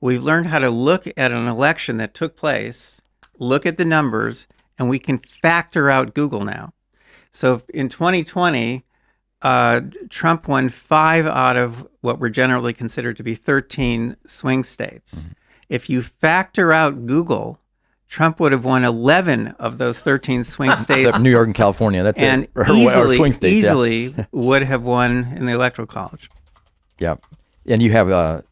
We've learned how to look at an election that took place, look at the numbers, and we can factor out Google now. So in 2020, Trump won 5 out of what were generally considered to be 13 swing states. Mm-hmm. If you factor out Google, Trump would have won 11 of those 13 swing states. Except New York and California, that's and it. Or swing states, easily would have won in the Electoral College. Yeah. And you have the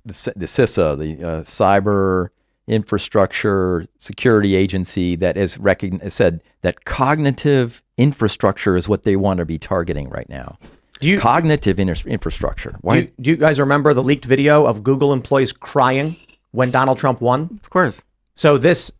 CISA, the Cyber Infrastructure Security Agency, that has said that cognitive infrastructure is what they want to be targeting right now. Cognitive infrastructure. Do you guys remember the leaked video of Google employees crying when Donald Trump won? Of course. So this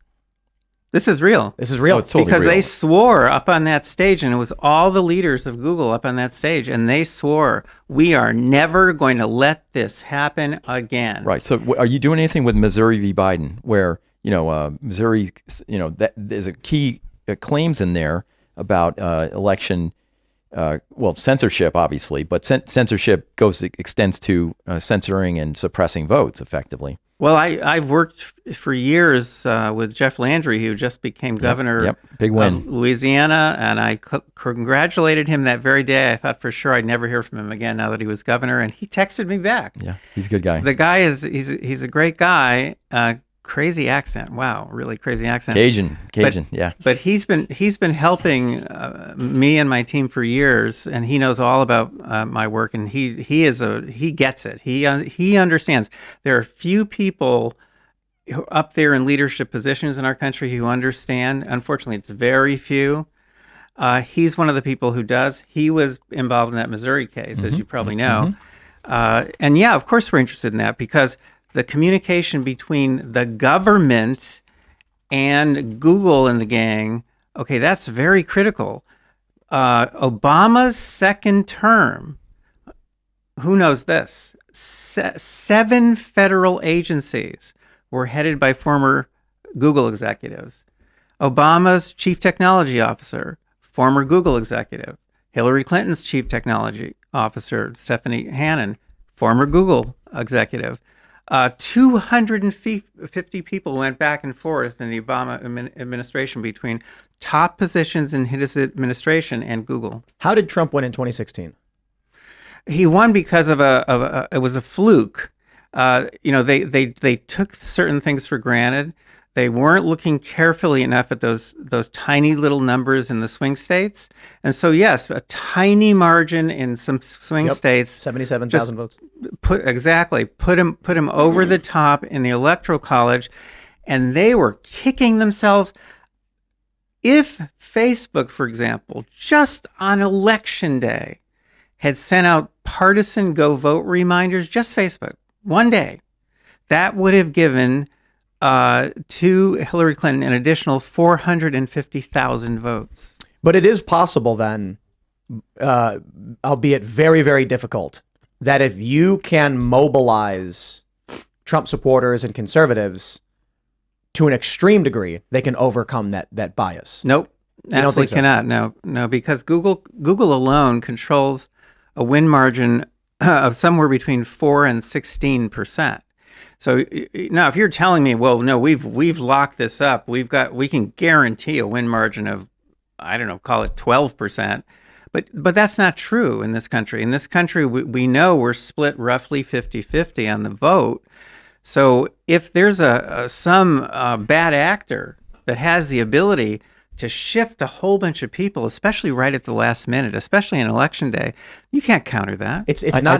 is real. This is real. Oh, it's totally because real. They swore up on that stage, and it was all the leaders of Google up on that stage, and they swore, we are never going to let this happen again. Right. So are you doing anything with Missouri v. Biden, where, Missouri, that there's a key claims in there about election, censorship, obviously, but censorship extends to censoring and suppressing votes effectively. Well, I've worked for years with Jeff Landry, who just became governor Big win. of Louisiana, and I congratulated him that very day. I thought for sure I'd never hear from him again now that he was governor, and he texted me back. Yeah, he's a good guy. The guy he's a great guy. Crazy accent. Wow, really crazy accent. Cajun, yeah. But he's been helping me and my team for years, and he knows all about my work, and he gets it. He understands. There are few people up there in leadership positions in our country who understand. Unfortunately, it's very few. He's one of the people who does. He was involved in that Missouri case, as you probably know. And yeah, of course we're interested in that, because the communication between the government and Google and the gang, okay, that's very critical. Obama's second term, who knows this? 7 federal agencies were headed by former Google executives. Obama's chief technology officer, former Google executive. Hillary Clinton's chief technology officer, Stephanie Hannon, former Google executive. 250 people went back and forth in the Obama administration between top positions in his administration and Google. How did Trump win in 2016? He won because of it was a fluke. They took certain things for granted. They weren't looking carefully enough at those tiny little numbers in the swing states. And so, yes, a tiny margin in some swing states. 77,000 votes. Put him over the top in the Electoral College, and they were kicking themselves. If Facebook, for example, just on Election Day, had sent out partisan go vote reminders, just Facebook, one day, that would have given to Hillary Clinton an additional 450,000 votes. But it is possible then, albeit very, very difficult, that if you can mobilize Trump supporters and conservatives to an extreme degree, they can overcome that bias. Nope, absolutely cannot. No, because Google alone controls a win margin of somewhere between 4 and 16%. So now, if you're telling me, well, no, we've locked this up, we can guarantee a win margin of, I don't know, call it 12%, but that's not true in this country. In this country, we know we're split roughly 50-50 on the vote. So if there's some bad actor that has the ability to shift a whole bunch of people, especially right at the last minute, especially on Election Day, you can't counter that. I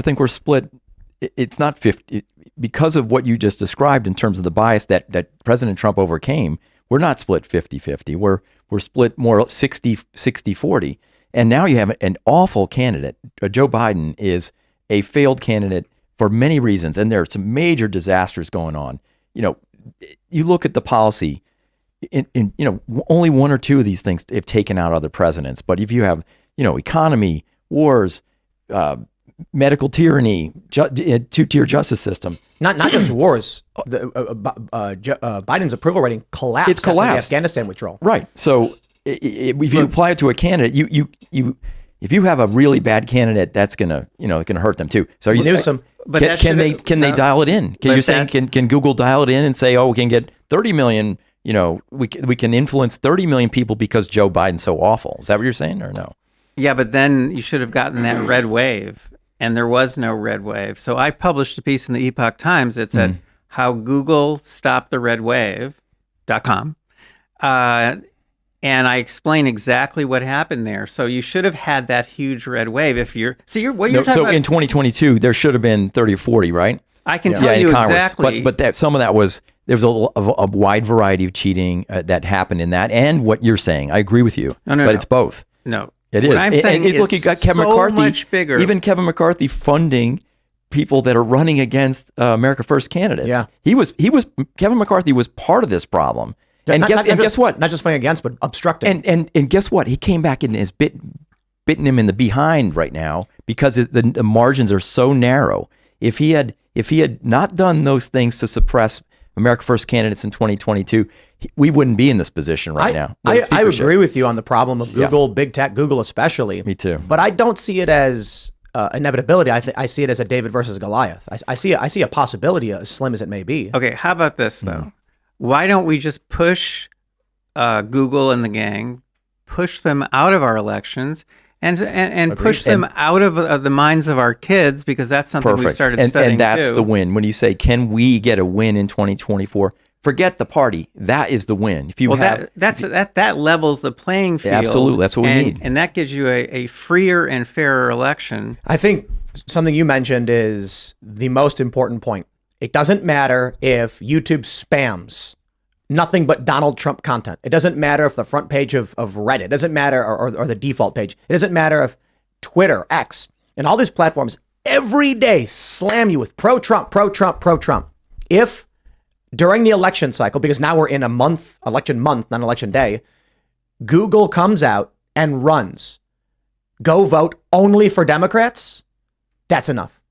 think we're split. It's not 50 because of what you just described in terms of the bias that President Trump overcame. We're not split 50-50. We're split more 60-40. And now you have an awful candidate. Joe Biden is a failed candidate for many reasons, and there are some major disasters going on. You look at the policy. Only 1 or 2 of these things have taken out other presidents. But if you have, economy, wars, medical tyranny, two-tier justice system. Not just wars. Biden's approval rating collapsed. It's collapsed. After the Afghanistan withdrawal. Right. So if you apply it to a candidate, if you have a really bad candidate, that's gonna hurt them too. So are you Newsom. But that can they should've- dial it in? but You're saying can Google dial it in and say, oh, we can get 30 million? We can influence 30 million people because Joe Biden's so awful. Is that what you're saying, or no? Yeah, but then you should have gotten that red wave, and there was no red wave. So I published a piece in the Epoch Times that said how Google stopped the red wave.com. And I explain exactly what happened there. So you should have had that huge red wave if you're. So you're what you're talking So about. in 2022, there should have been 30 or 40, right? I can tell in you Congress. exactly. But some of that was there was a wide variety of cheating that happened in that, and what you're saying. I agree with you. No, but no. it's both. No, It what is. I'm saying is look, you got Kevin so McCarthy. much bigger. Even Kevin McCarthy funding people that are running against America First candidates. Yeah. Kevin McCarthy was part of this problem. And guess what? Not just fighting against, but obstructing. And guess what? He came back and has bitten him in the behind right now because the margins are so narrow. If he had not done those things to suppress America First candidates in 2022, we wouldn't be in this position right now. I agree with you on the problem of Google, big tech, Google especially. Me too. But I don't see it as inevitability. I see it as a David versus Goliath. I see a possibility, as slim as it may be. Okay, how about this though? Why don't we just push Google and the gang, push them out of our elections, and push them out of the minds of our kids, because that's something we started studying and that's too. the win. When you say, can we get a win in 2024? Forget the party. That is the win. If you that levels the playing field. Absolutely, that's what we need, and that gives you a freer and fairer election. I think something you mentioned is the most important point. It doesn't matter if YouTube spams nothing but Donald Trump content. It doesn't matter if the front page of Reddit, it doesn't matter, or the default page. It doesn't matter if Twitter, X, and all these platforms every day slam you with pro-Trump, pro-Trump, pro-Trump. If during the election cycle, because now we're in election month, not election day, Google comes out and runs, go vote only for Democrats, that's enough.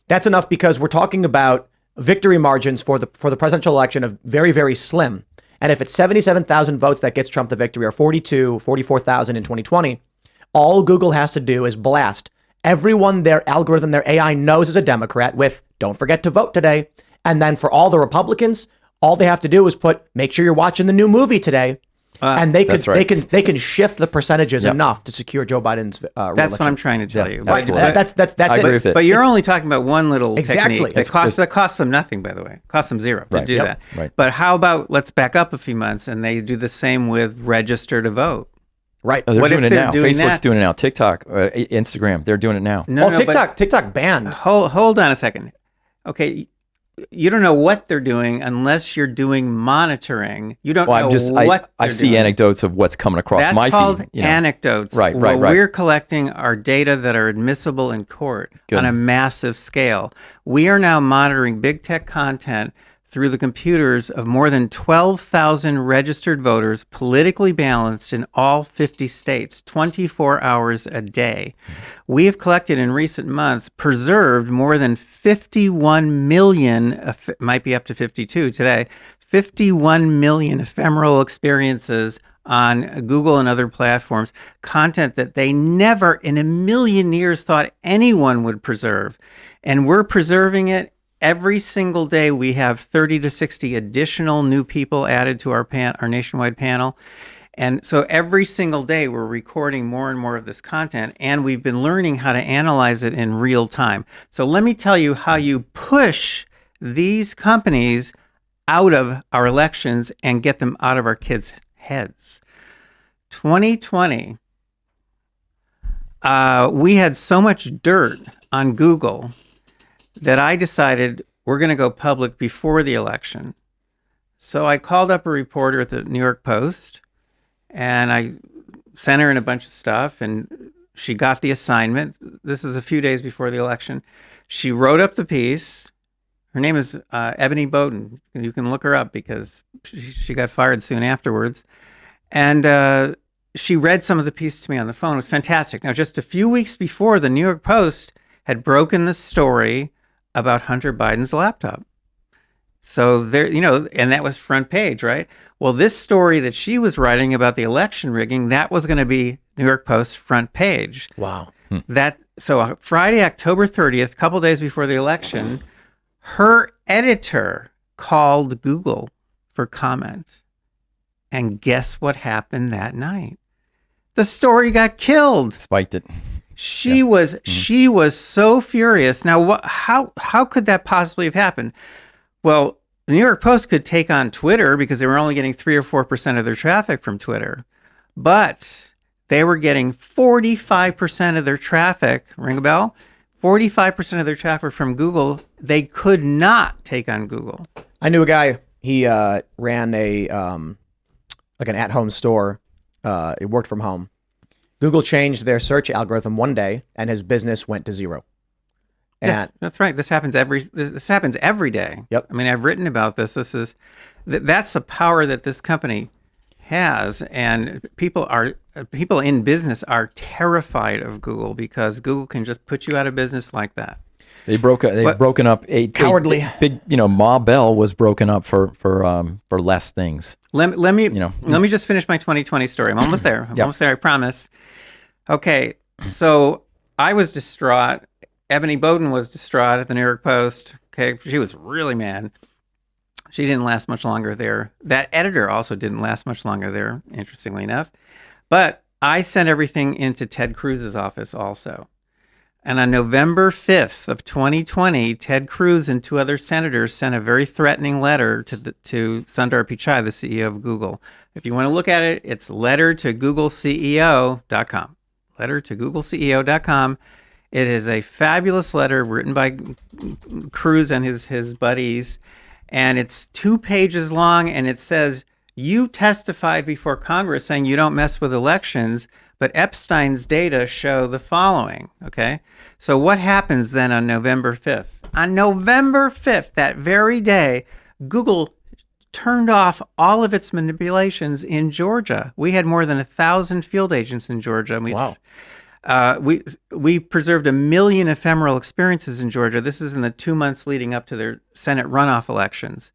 That's enough, because we're talking about victory margins for the presidential election of very, very slim. And if it's 77,000 votes that gets Trump the victory, or 44,000 in 2020, all Google has to do is blast everyone their algorithm, their AI knows is a Democrat with, don't forget to vote today. And then for all the Republicans, all they have to do is make sure you're watching the new movie today. And they can shift the percentages enough to secure Joe Biden's reelection. That's what I'm trying to tell you. Right. That's I agree with it. But you're only talking about one little Exactly. technique that costs them nothing, by the way. It costs them zero to do that. Right. But how about let's back up a few months and they do the same with register to vote. Right. Oh, they're What doing if it they're now. doing Facebook's that? doing it now. TikTok, Instagram, they're doing it now. No, TikTok banned. Hold on a second. Okay, you don't know what they're doing unless you're doing monitoring. You don't know what I they're see doing. anecdotes of what's coming across That's my called feed. anecdotes. Right. We're collecting are data that are admissible in court on a massive scale. We are now monitoring big tech content through the computers of more than 12,000 registered voters, politically balanced in all 50 states, 24 hours a day. We have collected in recent months, preserved more than 51 million, might be up to 52 today, 51 million ephemeral experiences on Google and other platforms, content that they never in a million years thought anyone would preserve. And we're preserving it. Every single day, we have 30 to 60 additional new people added to our nationwide panel. And so every single day, we're recording more and more of this content, and we've been learning how to analyze it in real time. So let me tell you how you push these companies out of our elections and get them out of our kids' heads. 2020, we had so much dirt on Google that I decided we're going to go public before the election. So I called up a reporter at the New York Post, and I sent her in a bunch of stuff, and she got the assignment. This is a few days before the election. She wrote up the piece. Her name is Ebony Bowden. You can look her up because she got fired soon afterwards. And she read some of the piece to me on the phone. It was fantastic. Now, just a few weeks before, the New York Post had broken the story about Hunter Biden's laptop. So there, and that was front page, right? Well, this story that she was writing about the election rigging, that was going to be New York Post's front page. Wow. So Friday, October 30th, a couple days before the election, her editor called Google for comment. And guess what happened that night? The story got killed. Spiked it. She was so furious. Now, how could that possibly have happened? Well, the New York Post could take on Twitter because they were only getting 3 or 4% of their traffic from Twitter, but they were getting 45% of their traffic. Ring a bell? 45% of their traffic from Google. They could not take on Google. I knew a guy. He ran a like an at-home store. It worked from home. Google changed their search algorithm one day, and his business went to zero. Yes, that's right. This happens every day. Yep. I mean, I've written about this. That's the power that this company has, and people in business are terrified of Google because Google can just put you out of business like that. They've broken up cowardly big. Ma Bell was broken up for less things. Let me just finish my 2020 story. I'm almost there. Almost there. I promise. Okay, so I was distraught. Ebony Bowden was distraught at the New York Post. Okay, she was really mad. She didn't last much longer there. That editor also didn't last much longer there, interestingly enough. But I sent everything into Ted Cruz's office also. And on November 5th of 2020, Ted Cruz and 2 other senators sent a very threatening letter to Sundar Pichai, the CEO of Google. If you want to look at it, it's lettertogoogleceo.com. Lettertogoogleceo.com. It is a fabulous letter written by Cruz and his buddies, and it's 2 pages long, and it says, you testified before Congress saying you don't mess with elections, but Epstein's data show the following, okay? So what happens then on November 5th? On November 5th, that very day, Google turned off all of its manipulations in Georgia. We had more than 1,000 field agents in Georgia. Wow. We preserved 1 million ephemeral experiences in Georgia. This is in the 2 months leading up to their Senate runoff elections.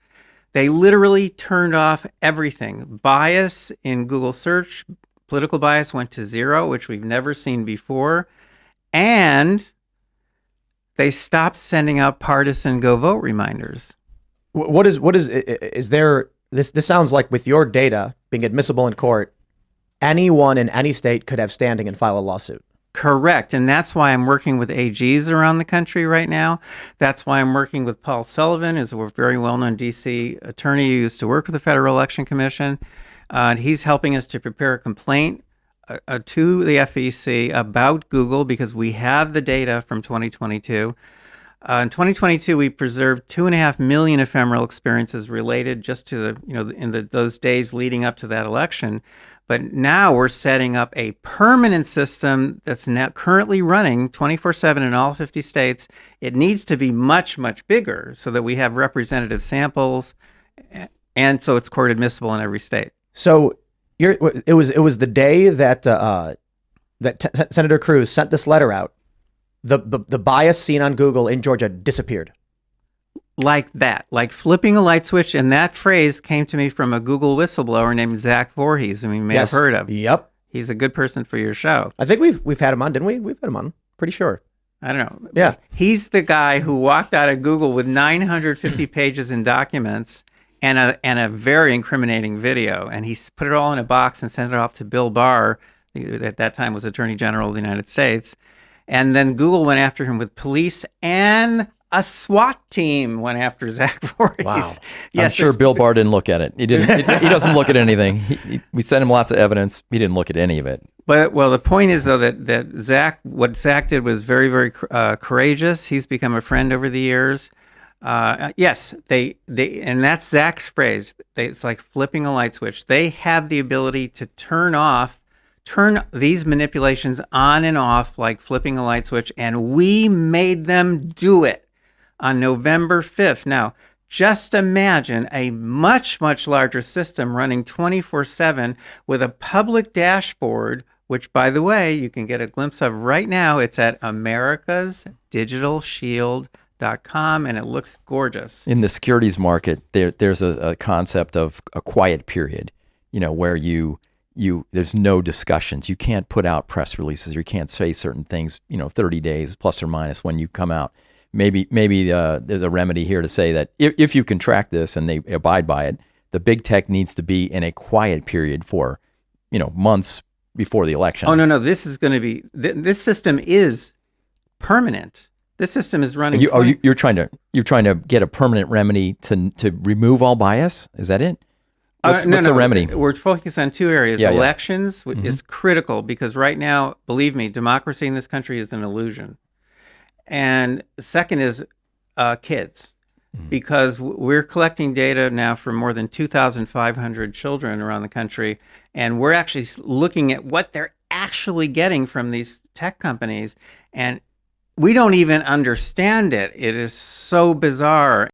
They literally turned off everything. Bias in Google search, political bias went to 0, which we've never seen before. And they stopped sending out partisan go vote reminders. Is there, this sounds like with your data being admissible in court, anyone in any state could have standing and file a lawsuit. Correct. And that's why I'm working with AGs around the country right now. That's why I'm working with Paul Sullivan, who's a very well-known D.C. attorney who used to work with the Federal Election Commission. And he's helping us to prepare a complaint to the FEC about Google because we have the data from 2022. In 2022, we preserved 2.5 million ephemeral experiences related just to those days leading up to that election. But now we're setting up a permanent system that's now currently running 24/7 in all 50 states. It needs to be much, much bigger so that we have representative samples, and so it's court admissible in every state. So it was the day that Senator Cruz sent this letter out. The bias seen on Google in Georgia disappeared. Like that, like flipping a light switch. And that phrase came to me from a Google whistleblower named Zach Voorhees, whom you may have heard of. Yep. He's a good person for your show. I think we've had him on, didn't we? We've had him on. Pretty sure. I don't know. Yeah. He's the guy who walked out of Google with 950 pages in documents and a very incriminating video. And he put it all in a box and sent it off to Bill Barr, who at that time was Attorney General of the United States. And then Google went after him with police, and a SWAT team went after Zach Voorhees. Wow. Yes, I'm sure Bill Barr didn't look at it. He didn't. He doesn't look at anything. We sent him lots of evidence. He didn't look at any of it. But the point is though that what Zach did was very, very courageous. He's become a friend over the years. Yes, they and that's Zach's phrase. It's like flipping a light switch. They have the ability to turn these manipulations on and off like flipping a light switch, and we made them do it on November 5th. Now, just imagine a much, much larger system running 24/7 with a public dashboard, which, by the way, you can get a glimpse of right now. It's at americasdigitalshield.com. bias.com, and it looks gorgeous. In the securities market, there's a concept of a quiet period, where there's no discussions. You can't put out press releases. You can't say certain things, 30 days plus or minus when you come out. Maybe there's a remedy here to say that if you contract this and they abide by it, the big tech needs to be in a quiet period for, months before the election. Oh, no. This is going to be, this system is permanent. This system is running. You're trying to get a permanent remedy to remove all bias? Is that it? What's a remedy? We're focused on two areas. Yeah, Elections is critical because right now, believe me, democracy in this country is an illusion. And the second is kids, because we're collecting data now for more than 2,500 children around the country, and we're actually looking at what they're actually getting from these tech companies, and we don't even understand it. It is so bizarre.